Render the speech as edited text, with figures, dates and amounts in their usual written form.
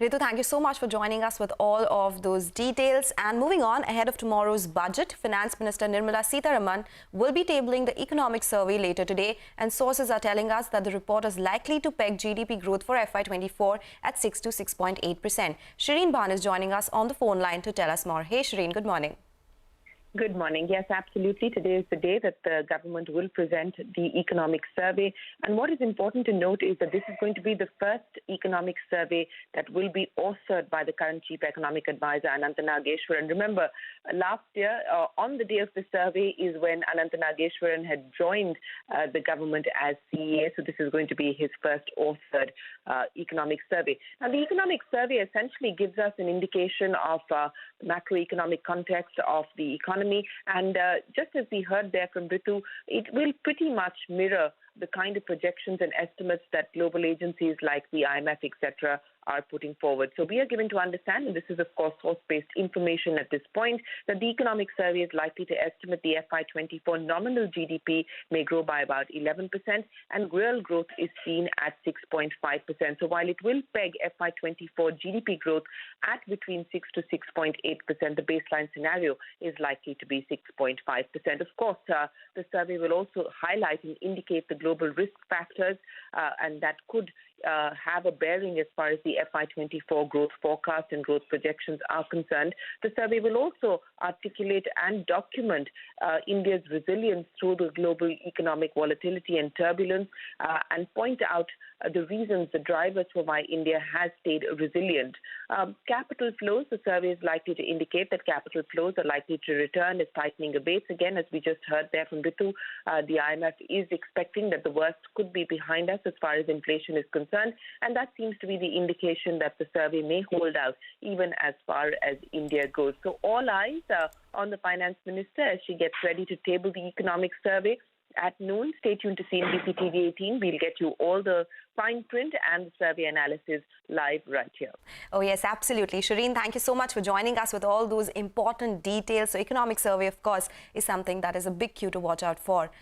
Ritu, thank you so much for joining us with all of those details. And moving on, ahead of tomorrow's budget, Finance Minister Nirmala Sitharaman will be tabling the economic survey later today. And sources are telling us that the report is likely to peg GDP growth for FY24 at 6 to 6.8%. Shireen Bhan is joining us on the phone line to tell us more. Hey, Shireen, good morning. Good morning. Yes, absolutely. Today is the day that the government will present the economic survey. And what is important to note is that this is going to be the first economic survey that will be authored by the current Chief Economic Advisor, Anantha Nageshwaran. Remember, last year, on the day of the survey is when Anantha Nageshwaran had joined the government as CEA. So this is going to be his first authored economic survey. Now, the economic survey essentially gives us an indication of macroeconomic context of the economy. And just as we heard there from Ritu, it will pretty much mirror the kind of projections and estimates that global agencies like the IMF, etc., are putting forward. So we are given to understand, and this is, of course, source-based information at this point, that the economic survey is likely to estimate the FY24 nominal GDP may grow by about 11%, and real growth is seen at 6.5%. So while it will peg FY24 GDP growth at between 6 to 6.8%, the baseline scenario is likely to be 6.5%. Of course, the survey will also highlight and indicate the global risk factors, and that could have a bearing as far as the FY24 growth forecast and growth projections are concerned. The survey will also articulate and document India's resilience through the global economic volatility and turbulence, and point out the reasons, the drivers for why India has stayed resilient. Capital flows, the survey is likely to indicate that capital flows are likely to return as tightening abates. Again, as we just heard there from Ritu, the IMF is expecting that the worst could be behind us as far as inflation is concerned, and that seems to be the indication that the survey may hold out even as far as India goes. So all eyes are on the Finance Minister as she gets ready to table the economic survey. At noon, stay tuned to CNBC-TV18. We'll get you all the fine print and the survey analysis live right here. Oh, yes, absolutely. Shireen, thank you so much for joining us with all those important details. So economic survey, of course, is something that is a big cue to watch out for.